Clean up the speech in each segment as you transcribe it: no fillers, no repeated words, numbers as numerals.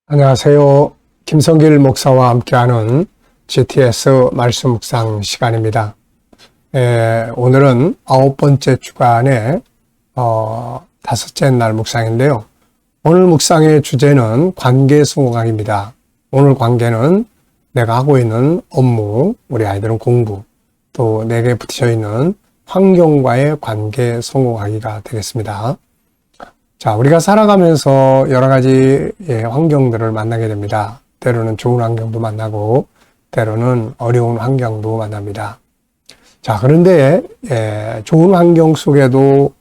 안녕하세요. 김성길 목사와 함께하는 GTS 말씀 묵상 시간입니다. 오늘은 9번째 주간의 5째 날 묵상인데요. 오늘 묵상의 주제는 관계 성공학입니다. 오늘 관계는 내가 하고 있는 업무, 우리 아이들은 공부, 또 내게 붙여 있는 환경과의 관계 성공하기가 되겠습니다. 자, 우리가 살아가면서 여러 가지 환경들을 만나게 됩니다. 때로는 좋은 환경도 만나고 때로는 어려운 환경도 만납니다. 자, 그런데 좋은 환경 속에도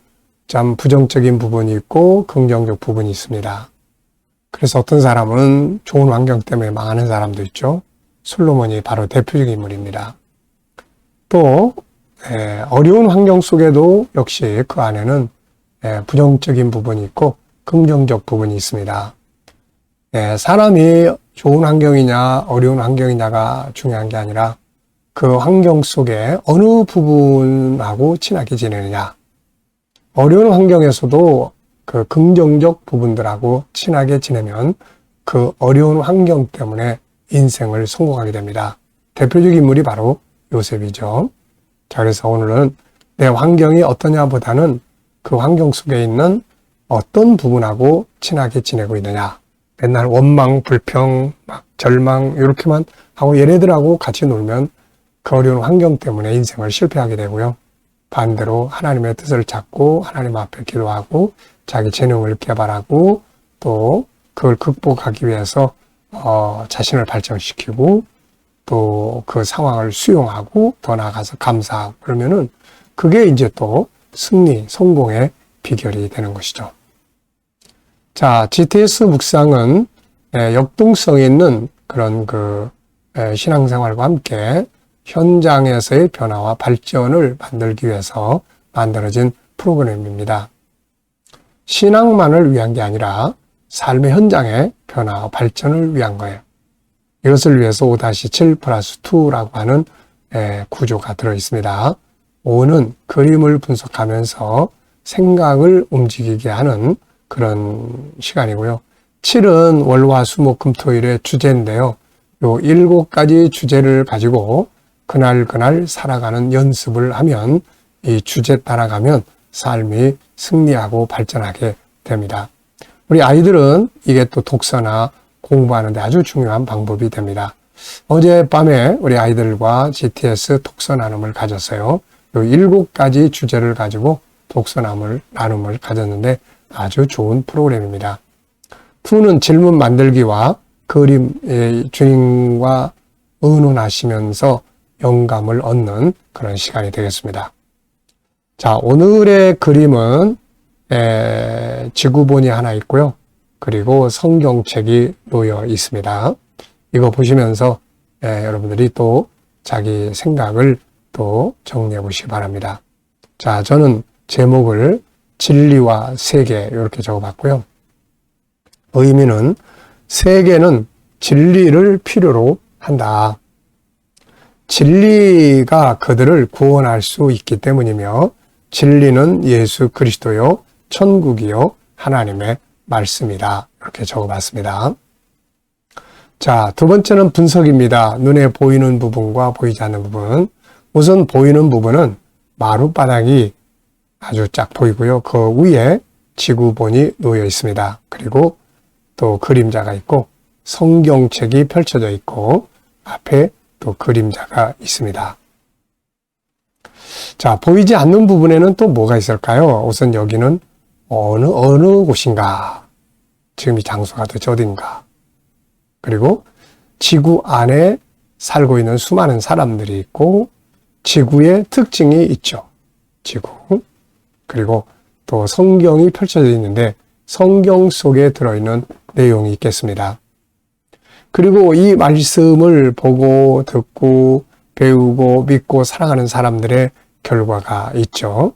참 부정적인 부분이 있고 긍정적 부분이 있습니다. 그래서 어떤 사람은 좋은 환경 때문에 망하는 사람도 있죠. 솔로몬이 바로 대표적인 인물입니다. 또 어려운 환경 속에도 역시 그 안에는 부정적인 부분이 있고 긍정적 부분이 있습니다. 사람이 좋은 환경이냐 어려운 환경이냐가 중요한 게 아니라 그 환경 속에 어느 부분하고 친하게 지내느냐. 어려운 환경에서도 그 긍정적 부분들하고 친하게 지내면 그 어려운 환경 때문에 인생을 성공하게 됩니다. 대표적인 인물이 바로 요셉이죠. 자, 그래서 오늘은 내 환경이 어떠냐 보다는 그 환경 속에 있는 어떤 부분하고 친하게 지내고 있느냐. 맨날 원망, 불평, 절망 이렇게만 하고 얘네들하고 같이 놀면 그 어려운 환경 때문에 인생을 실패하게 되고요. 반대로 하나님의 뜻을 찾고 하나님 앞에 기도하고 자기 재능을 개발하고 또 그걸 극복하기 위해서 자신을 발전시키고 또 그 상황을 수용하고 더 나아가서 감사하고 그러면은 그게 이제 또 승리, 성공의 비결이 되는 것이죠. 자, GTS 묵상은 역동성 있는 그런 신앙생활과 함께 현장에서의 변화와 발전을 만들기 위해서 만들어진 프로그램입니다. 신앙만을 위한 게 아니라 삶의 현장의 변화와 발전을 위한 거예요. 이것을 위해서 5-7+2라고 하는 구조가 들어 있습니다. 5는 그림을 분석하면서 생각을 움직이게 하는 그런 시간이고요. 7은 월화수목금토일의 주제인데요. 요 7가지 주제를 가지고 그날 살아가는 연습을 하면 이 주제 따라가면 삶이 승리하고 발전하게 됩니다. 우리 아이들은 이게 또 독서나 공부하는데 아주 중요한 방법이 됩니다. 어젯밤에 우리 아이들과 GTS 독서 나눔을 가졌어요. 요 7가지 주제를 가지고 독서 나눔을 가졌는데 아주 좋은 프로그램입니다. 2는 질문 만들기와 그림의 주인과 의논하시면서 영감을 얻는 그런 시간이 되겠습니다. 자, 오늘의 그림은 지구본이 하나 있고요. 그리고 성경책이 놓여 있습니다. 이거 보시면서 여러분들이 또 자기 생각을 또 정리해 보시기 바랍니다. 자, 저는 제목을 진리와 세계 이렇게 적어봤고요. 의미는 세계는 진리를 필요로 한다. 진리가 그들을 구원할 수 있기 때문이며 진리는 예수 그리스도요, 천국이요, 하나님의 말씀이다. 이렇게 적어봤습니다. 자, 두 번째는 분석입니다. 눈에 보이는 부분과 보이지 않는 부분. 우선 보이는 부분은 마룻바닥이 아주 쫙 보이고요. 그 위에 지구본이 놓여 있습니다. 그리고 또 그림자가 있고 성경책이 펼쳐져 있고 앞에 또 그림자가 있습니다. 자, 보이지 않는 부분에는 또 뭐가 있을까요? 우선 여기는 어느 곳인가? 지금 이 장소가 도대체 어딘가? 그리고 지구 안에 살고 있는 수많은 사람들이 있고 지구의 특징이 있죠. 지구. 그리고 또 성경이 펼쳐져 있는데 성경 속에 들어있는 내용이 있겠습니다. 그리고 이 말씀을 보고 듣고 배우고 믿고 살아가는 사람들의 결과가 있죠.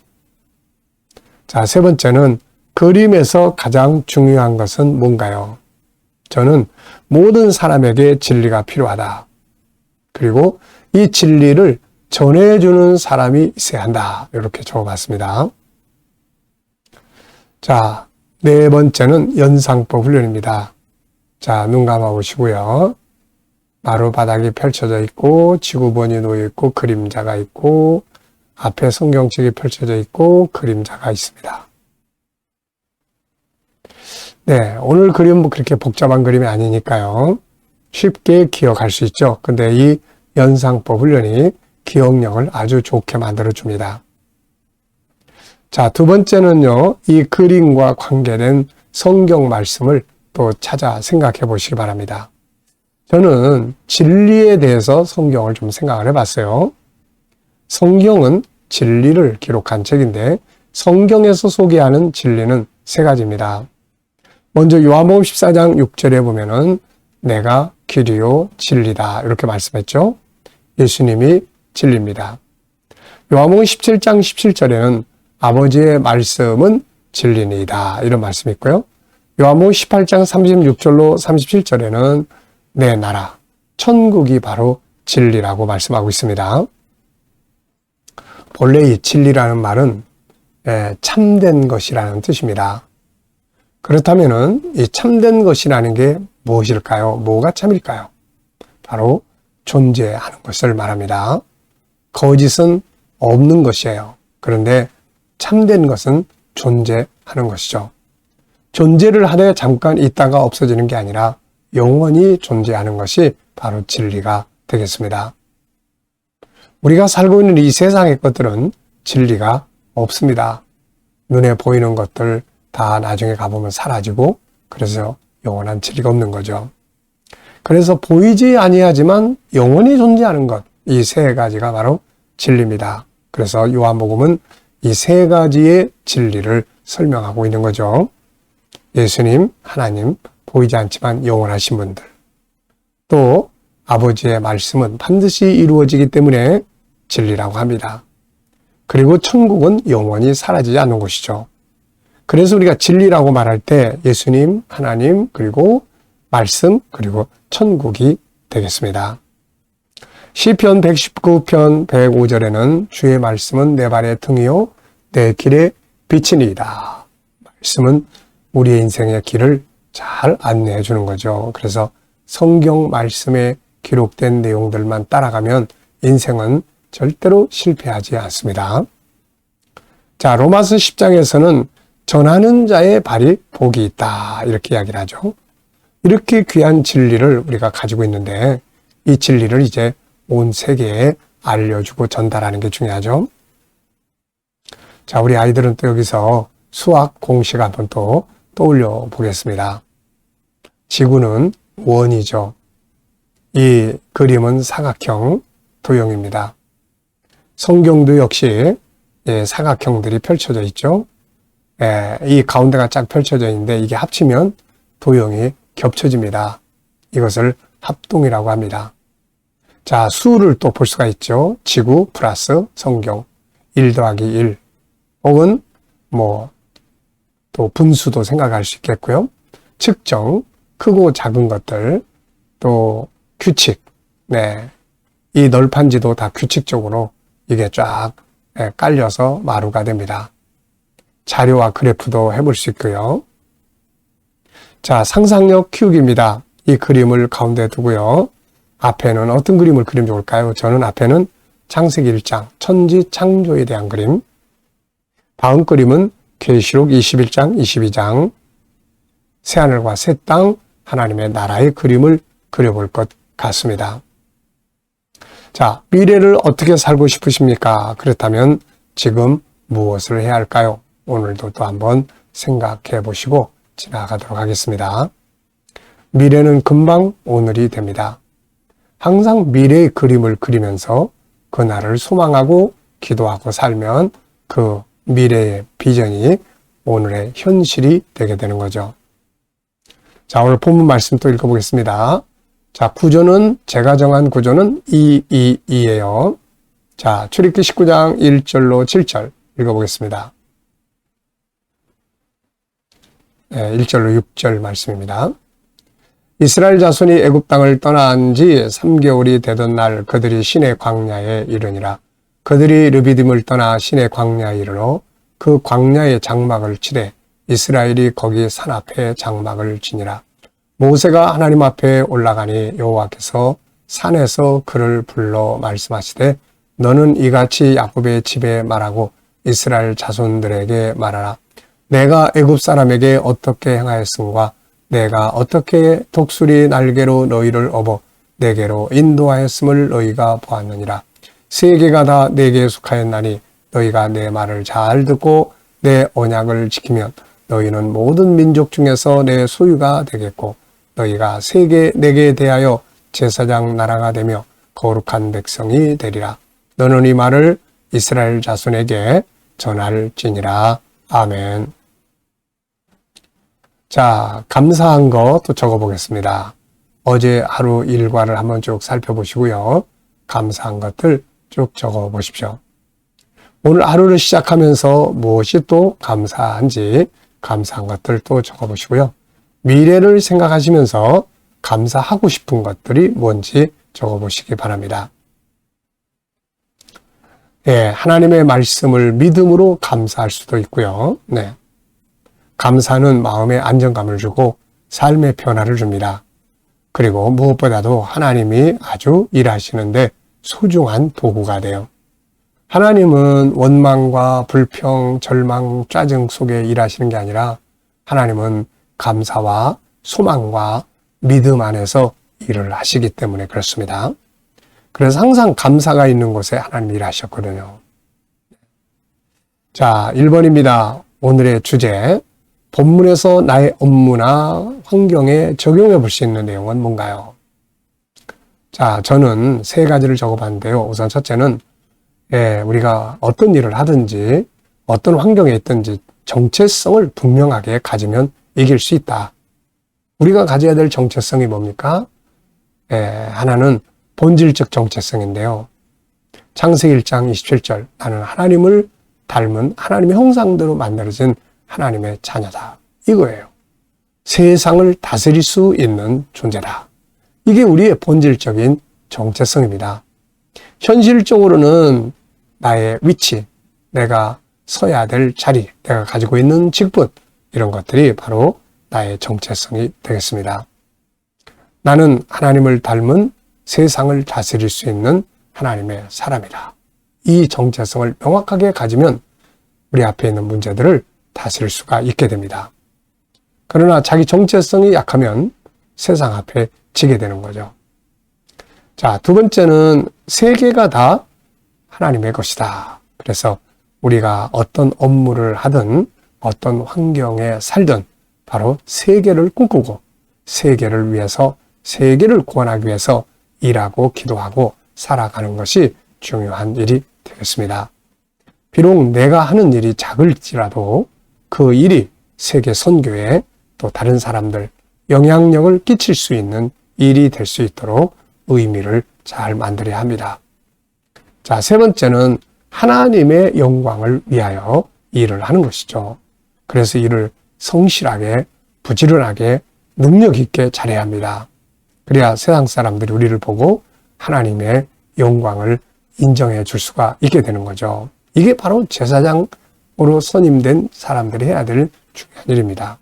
자, 세 번째는 그림에서 가장 중요한 것은 뭔가요? 저는 모든 사람에게 진리가 필요하다. 그리고 이 진리를 전해주는 사람이 있어야 한다. 이렇게 적어봤습니다. 자, 네 번째는 연상법 훈련입니다. 자, 눈 감아 보시고요. 마루 바닥이 펼쳐져 있고 지구본이 놓여 있고 그림자가 있고 앞에 성경책이 펼쳐져 있고 그림자가 있습니다. 네, 오늘 그림은 그렇게 복잡한 그림이 아니니까요. 쉽게 기억할 수 있죠. 근데 이 연상법 훈련이 기억력을 아주 좋게 만들어 줍니다. 자, 두 번째는요. 이 그림과 관계된 성경 말씀을 또 찾아 생각해 보시기 바랍니다. 저는 진리에 대해서 성경을 좀 생각을 해봤어요. 성경은 진리를 기록한 책인데 성경에서 소개하는 진리는 세 가지입니다. 먼저 요한복음 14장 6절에 보면은 내가 길이요 진리다 이렇게 말씀했죠. 예수님이 진리입니다. 요한복음 17장 17절에는 아버지의 말씀은 진리니이다 이런 말씀이 있고요. 요한복음 18장 36절로 37절에는 내 나라, 천국이 바로 진리라고 말씀하고 있습니다. 본래 이 진리라는 말은 참된 것이라는 뜻입니다. 그렇다면은 이 참된 것이라는 게 무엇일까요? 뭐가 참일까요? 바로 존재하는 것을 말합니다. 거짓은 없는 것이에요. 그런데 참된 것은 존재하는 것이죠. 존재를 하되 잠깐 있다가 없어지는 게 아니라 영원히 존재하는 것이 바로 진리가 되겠습니다. 우리가 살고 있는 이 세상의 것들은 진리가 없습니다. 눈에 보이는 것들 다 나중에 가보면 사라지고 그래서 영원한 진리가 없는 거죠. 그래서 보이지 아니하지만 영원히 존재하는 것, 이 세 가지가 바로 진리입니다. 그래서 요한복음은 이 세 가지의 진리를 설명하고 있는 거죠. 예수님, 하나님, 보이지 않지만 영원하신 분들. 또 아버지의 말씀은 반드시 이루어지기 때문에 진리라고 합니다. 그리고 천국은 영원히 사라지지 않는 곳이죠. 그래서 우리가 진리라고 말할 때 예수님, 하나님, 그리고 말씀, 그리고 천국이 되겠습니다. 시편 119편 105절에는 주의 말씀은 내 발의 등이요 내 길의 빛이니이다. 말씀은 우리의 인생의 길을 잘 안내해 주는 거죠. 그래서 성경 말씀에 기록된 내용들만 따라가면 인생은 절대로 실패하지 않습니다. 자, 로마서 10장에서는 전하는 자의 발이 복이 있다 이렇게 이야기를 하죠. 이렇게 귀한 진리를 우리가 가지고 있는데 이 진리를 이제 온 세계에 알려주고 전달하는 게 중요하죠. 자, 우리 아이들은 또 여기서 수학 공식 한번 또 떠올려 보겠습니다. 지구는 원이죠. 이 그림은 사각형 도형입니다. 성경도 역시 사각형들이 펼쳐져 있죠. 이 가운데가 쫙 펼쳐져 있는데 이게 합치면 도형이 겹쳐집니다. 이것을 합동이라고 합니다. 자, 수를 또 볼 수가 있죠. 지구 플러스 성경 1 더하기 1 혹은 또 분수도 생각할 수 있겠고요. 측정, 크고 작은 것들, 또 규칙, 이 널판지도 다 규칙적으로 이게 쫙 깔려서 마루가 됩니다. 자료와 그래프도 해볼 수 있고요. 자, 상상력 키우기입니다. 이 그림을 가운데 두고요. 앞에는 어떤 그림을 그리면 좋을까요? 저는 앞에는 창세기 1장, 천지 창조에 대한 그림. 다음 그림은 계시록 21장, 22장, 새하늘과 새 땅, 하나님의 나라의 그림을 그려볼 것 같습니다. 자, 미래를 어떻게 살고 싶으십니까? 그렇다면 지금 무엇을 해야 할까요? 오늘도 또 한번 생각해 보시고 지나가도록 하겠습니다. 미래는 금방 오늘이 됩니다. 항상 미래의 그림을 그리면서 그날을 소망하고 기도하고 살면 그 미래의 비전이 오늘의 현실이 되게 되는 거죠. 자, 오늘 본문 말씀 또 읽어보겠습니다. 자, 구조는 제가 정한 구조는 222예요. 자, 출애굽기 19장 1절로 7절 읽어보겠습니다. 1절로 6절 말씀입니다. 이스라엘 자손이 애굽 땅을 떠난 지 3개월이 되던 날 그들이 시내 광야에 이르니라. 그들이 르비딤을 떠나 시내 광야에 이르러 그 광야의 장막을 치되 이스라엘이 거기 산 앞에 장막을 지니라. 모세가 하나님 앞에 올라가니 여호와께서 산에서 그를 불러 말씀하시되 너는 이같이 야곱의 집에 말하고 이스라엘 자손들에게 말하라. 내가 애굽 사람에게 어떻게 행하였음과 내가 어떻게 독수리 날개로 너희를 업어 내게로 인도하였음을 너희가 보았느니라. 세계가 다 내게 속하였나니 너희가 내 말을 잘 듣고 내 언약을 지키면 너희는 모든 민족 중에서 내 소유가 되겠고 너희가 세계 내게 대하여 제사장 나라가 되며 거룩한 백성이 되리라. 너는 이 말을 이스라엘 자손에게 전할지니라. 아멘. 자, 감사한 거 또 적어보겠습니다. 어제 하루 일과를 한번 쭉 살펴보시고요. 감사한 것들 쭉 적어보십시오. 오늘 하루를 시작하면서 무엇이 또 감사한지 감사한 것들 또 적어보시고요. 미래를 생각하시면서 감사하고 싶은 것들이 뭔지 적어보시기 바랍니다. 예, 하나님의 말씀을 믿음으로 감사할 수도 있고요. 네. 감사는 마음에 안정감을 주고 삶의 변화를 줍니다. 그리고 무엇보다도 하나님이 아주 일하시는데 소중한 도구가 돼요. 하나님은 원망과 불평, 절망, 짜증 속에 일하시는 게 아니라 하나님은 감사와 소망과 믿음 안에서 일을 하시기 때문에 그렇습니다. 그래서 항상 감사가 있는 곳에 하나님이 일하셨거든요. 자, 1번입니다. 오늘의 주제. 본문에서 나의 업무나 환경에 적용해 볼 수 있는 내용은 뭔가요? 자, 저는 3가지를 적어봤는데요. 우선 첫째는 우리가 어떤 일을 하든지 어떤 환경에 있든지 정체성을 분명하게 가지면 이길 수 있다. 우리가 가져야 될 정체성이 뭡니까? 하나는 본질적 정체성인데요. 창세기 1장 27절 나는 하나님을 닮은 하나님의 형상대로 만들어진 하나님의 자녀다. 이거예요. 세상을 다스릴 수 있는 존재다. 이게 우리의 본질적인 정체성입니다. 현실적으로는 나의 위치, 내가 서야 될 자리, 내가 가지고 있는 직분 이런 것들이 바로 나의 정체성이 되겠습니다. 나는 하나님을 닮은 세상을 다스릴 수 있는 하나님의 사람이다. 이 정체성을 명확하게 가지면 우리 앞에 있는 문제들을 다스릴 수가 있게 됩니다. 그러나 자기 정체성이 약하면 세상 앞에 지게 되는 거죠. 자, 2번째는 세계가 다 하나님의 것이다. 그래서 우리가 어떤 업무를 하든 어떤 환경에 살든 바로 세계를 꿈꾸고 세계를 위해서 세계를 구원하기 위해서 일하고 기도하고 살아가는 것이 중요한 일이 되겠습니다. 비록 내가 하는 일이 작을지라도 그 일이 세계 선교에 또 다른 사람들 영향력을 끼칠 수 있는 일이 될 수 있도록 의미를 잘 만들어야 합니다. 자, 3번째는 하나님의 영광을 위하여 일을 하는 것이죠. 그래서 일을 성실하게, 부지런하게, 능력 있게 잘해야 합니다. 그래야 세상 사람들이 우리를 보고 하나님의 영광을 인정해 줄 수가 있게 되는 거죠. 이게 바로 제사장으로 선임된 사람들이 해야 될 중요한 일입니다.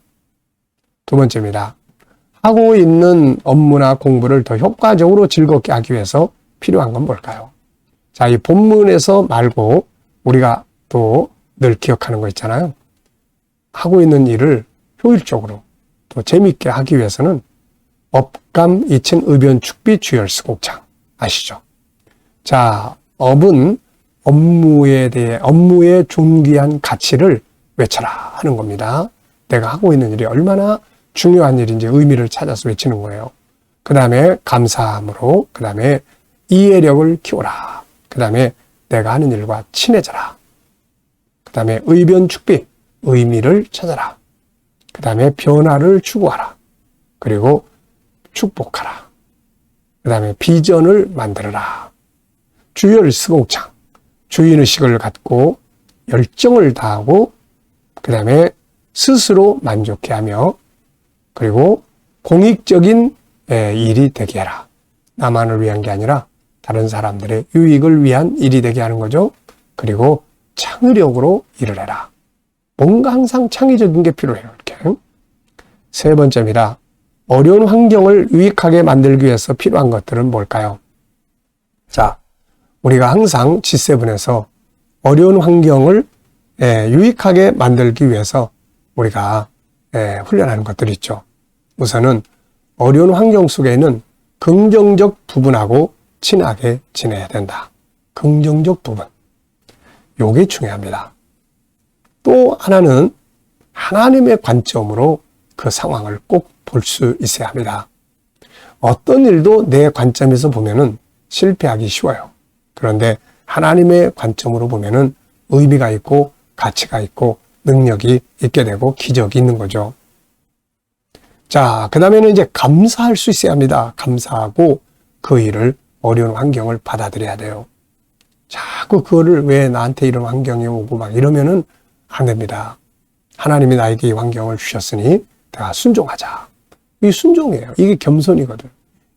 2번째입니다. 하고 있는 업무나 공부를 더 효과적으로 즐겁게 하기 위해서 필요한 건 뭘까요? 자, 이 본문에서 말고 우리가 또 늘 기억하는 거 있잖아요. 하고 있는 일을 효율적으로 또 재미있게 하기 위해서는 업감 이친 의변 축비 주열스곡창 아시죠? 자, 업은 업무에 대해 업무의 존귀한 가치를 외쳐라 하는 겁니다. 내가 하고 있는 일이 얼마나 중요한 일인지 의미를 찾아서 외치는 거예요. 그 다음에 감사함으로, 그 다음에 이해력을 키워라. 그 다음에 내가 하는 일과 친해져라. 그 다음에 의변 축비, 의미를 찾아라. 그 다음에 변화를 추구하라. 그리고 축복하라. 그 다음에 비전을 만들어라. 주열스공창, 주인의식을 갖고 열정을 다하고 그 다음에 스스로 만족해하며 그리고 공익적인 일이 되게 해라. 나만을 위한 게 아니라 다른 사람들의 유익을 위한 일이 되게 하는 거죠. 그리고 창의력으로 일을 해라. 뭔가 항상 창의적인 게 필요해요. 이렇게. 3번째입니다. 어려운 환경을 유익하게 만들기 위해서 필요한 것들은 뭘까요? 자, 우리가 항상 G7에서 어려운 환경을 유익하게 만들기 위해서 우리가 훈련하는 것들이 있죠. 우선은 어려운 환경 속에는 긍정적 부분하고 친하게 지내야 된다. 긍정적 부분. 요게 중요합니다. 또 하나는 하나님의 관점으로 그 상황을 꼭 볼 수 있어야 합니다. 어떤 일도 내 관점에서 보면은 실패하기 쉬워요. 그런데 하나님의 관점으로 보면은 의미가 있고 가치가 있고 능력이 있게 되고 기적이 있는 거죠. 자, 그 다음에는 이제 감사할 수 있어야 합니다. 감사하고 그 일을 어려운 환경을 받아들여야 돼요. 자꾸 그거를 왜 나한테 이런 환경이 오고 막 이러면은 안 됩니다. 하나님이 나에게 이 환경을 주셨으니 내가 순종하자. 이 순종이에요. 이게 겸손이거든.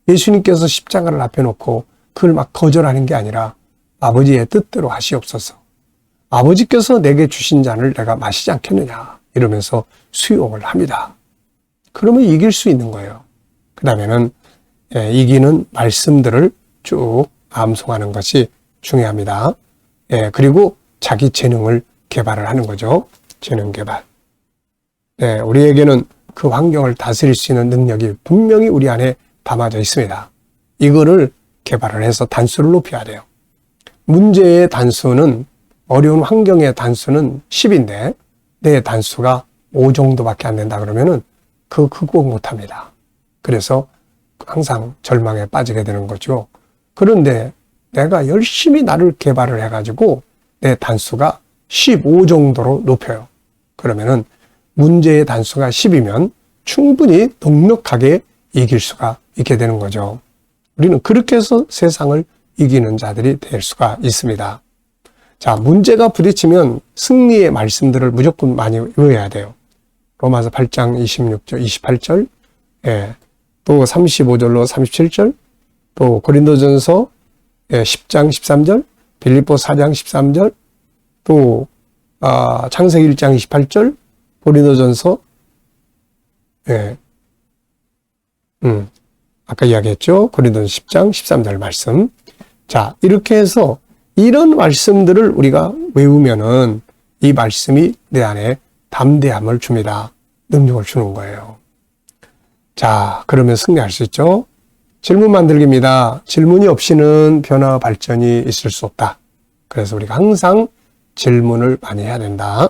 예수님께서 십자가를 앞에 놓고 그걸 막 거절하는 게 아니라 아버지의 뜻대로 하시옵소서. 아버지께서 내게 주신 잔을 내가 마시지 않겠느냐 이러면서 수용을 합니다. 그러면 이길 수 있는 거예요. 그 다음에는 이기는 말씀들을 쭉 암송하는 것이 중요합니다. 그리고 자기 재능을 개발을 하는 거죠. 재능 개발. 우리에게는 그 환경을 다스릴 수 있는 능력이 분명히 우리 안에 담아져 있습니다. 이거를 개발을 해서 단수를 높여야 돼요. 문제의 단수는 어려운 환경의 단수는 10인데 내 단수가 5 정도밖에 안 된다 그러면은 극복 못합니다. 그래서 항상 절망에 빠지게 되는 거죠. 그런데 내가 열심히 나를 개발을 해가지고 내 단수가 15 정도로 높여요. 그러면은 문제의 단수가 10이면 충분히 넉넉하게 이길 수가 있게 되는 거죠. 우리는 그렇게 해서 세상을 이기는 자들이 될 수가 있습니다. 자, 문제가 부딪히면 승리의 말씀들을 무조건 많이 외워야 돼요. 로마서 8장 26절, 28절, 또 35절로 37절, 또 고린도전서 10장 13절, 빌립보 4장 13절, 또 창세기 1장 28절, 고린도전서 아까 이야기했죠. 고린도전서 10장 13절 말씀. 자, 이렇게 해서 이런 말씀들을 우리가 외우면은 이 말씀이 내 안에 담대함을 줍니다. 능력을 주는 거예요. 자, 그러면 승리할 수 있죠. 질문 만들기입니다. 질문이 없이는 변화와 발전이 있을 수 없다. 그래서 우리가 항상 질문을 많이 해야 된다.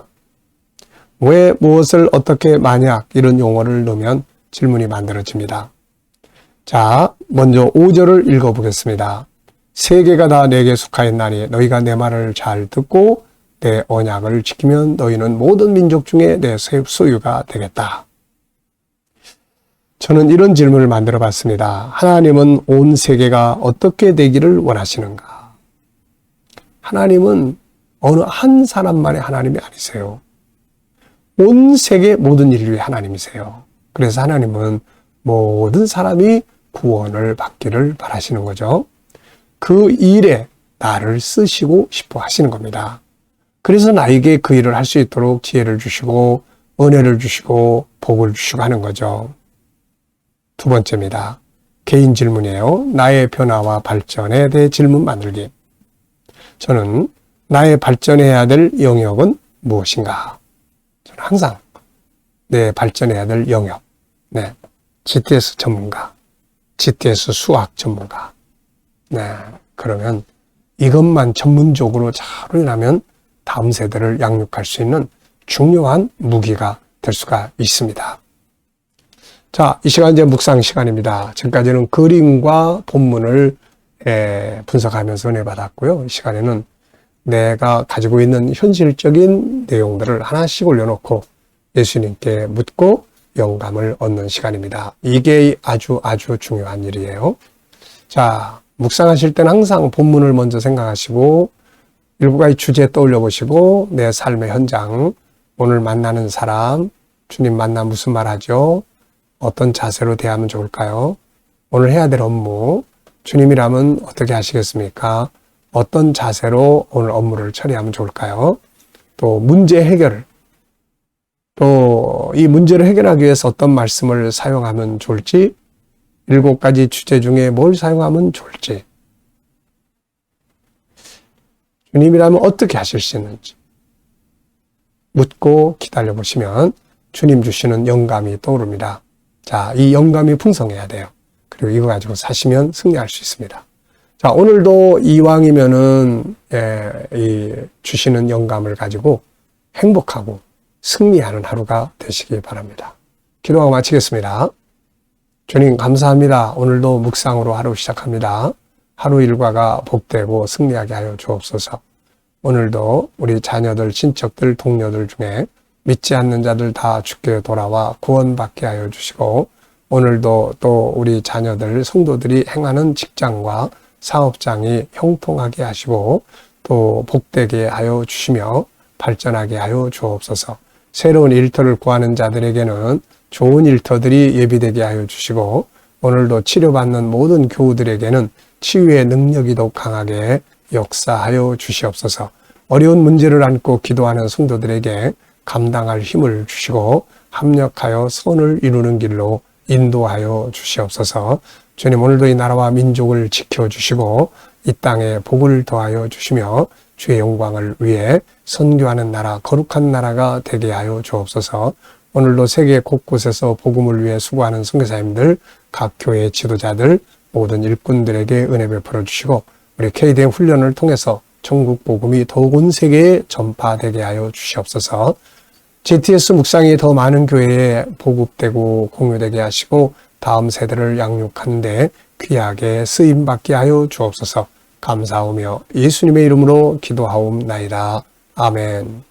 왜, 무엇을, 어떻게, 만약 이런 용어를 넣으면 질문이 만들어집니다. 자, 먼저 5절을 읽어보겠습니다. 세계가 다 내게 속하였나니 너희가 내 말을 잘 듣고 내 언약을 지키면 너희는 모든 민족 중에 내 소유가 되겠다. 저는 이런 질문을 만들어 봤습니다. 하나님은 온 세계가 어떻게 되기를 원하시는가? 하나님은 어느 한 사람만의 하나님이 아니세요. 온 세계 모든 인류의 하나님이세요. 그래서 하나님은 모든 사람이 구원을 받기를 바라시는 거죠. 그 일에 나를 쓰시고 싶어 하시는 겁니다. 그래서 나에게 그 일을 할 수 있도록 지혜를 주시고 은혜를 주시고 복을 주시고 하는 거죠. 두 번째입니다. 개인 질문이에요. 나의 변화와 발전에 대해 질문 만들기. 저는 나의 발전해야 될 영역은 무엇인가? 저는 항상 내 발전해야 될 영역. GTS 전문가, GTS 수학 전문가. 그러면 이것만 전문적으로 잘 훈련하면 다음 세대를 양육할 수 있는 중요한 무기가 될 수가 있습니다. 자, 이 시간 이제 묵상 시간입니다. 지금까지는 그림과 본문을 분석하면서 은혜 받았고요. 이 시간에는 내가 가지고 있는 현실적인 내용들을 하나씩 올려놓고 예수님께 묻고 영감을 얻는 시간입니다. 이게 아주 중요한 일이에요. 자, 묵상하실 때는 항상 본문을 먼저 생각하시고 7가지 주제 떠올려 보시고 내 삶의 현장, 오늘 만나는 사람, 주님 만나 무슨 말 하죠? 어떤 자세로 대하면 좋을까요? 오늘 해야 될 업무, 주님이라면 어떻게 하시겠습니까? 어떤 자세로 오늘 업무를 처리하면 좋을까요? 또 문제 해결, 또 이 문제를 해결하기 위해서 어떤 말씀을 사용하면 좋을지, 7가지 주제 중에 뭘 사용하면 좋을지, 주님이라면 어떻게 하실 수 있는지 묻고 기다려 보시면 주님 주시는 영감이 떠오릅니다. 자, 이 영감이 풍성해야 돼요. 그리고 이거 가지고 사시면 승리할 수 있습니다. 자, 오늘도 이왕이면은 이 주시는 영감을 가지고 행복하고 승리하는 하루가 되시기 바랍니다. 기도하고 마치겠습니다. 주님 감사합니다. 오늘도 묵상으로 하루 시작합니다. 하루 일과가 복되고 승리하게 하여 주옵소서. 오늘도 우리 자녀들, 친척들, 동료들 중에 믿지 않는 자들 다 주께 돌아와 구원받게 하여 주시고, 오늘도 또 우리 자녀들, 성도들이 행하는 직장과 사업장이 형통하게 하시고 또 복되게 하여 주시며 발전하게 하여 주옵소서. 새로운 일터를 구하는 자들에게는 좋은 일터들이 예비되게 하여 주시고, 오늘도 치료받는 모든 교우들에게는 치유의 능력이 더 강하게 역사하여 주시옵소서. 어려운 문제를 안고 기도하는 성도들에게 감당할 힘을 주시고 합력하여 선을 이루는 길로 인도하여 주시옵소서. 주님, 오늘도 이 나라와 민족을 지켜주시고 이 땅에 복을 더하여 주시며 주의 영광을 위해 선교하는 나라, 거룩한 나라가 되게 하여 주옵소서. 오늘도 세계 곳곳에서 복음을 위해 수고하는 선교사님들, 각 교회 지도자들, 모든 일꾼들에게 은혜 베풀어 주시고 우리 KDM 훈련을 통해서 천국 복음이 더욱 온 세계에 전파되게 하여 주시옵소서. GTS 묵상이 더 많은 교회에 보급되고 공유되게 하시고 다음 세대를 양육하는 데 귀하게 쓰임받게 하여 주옵소서. 감사하며 예수님의 이름으로 기도하옵나이다. 아멘.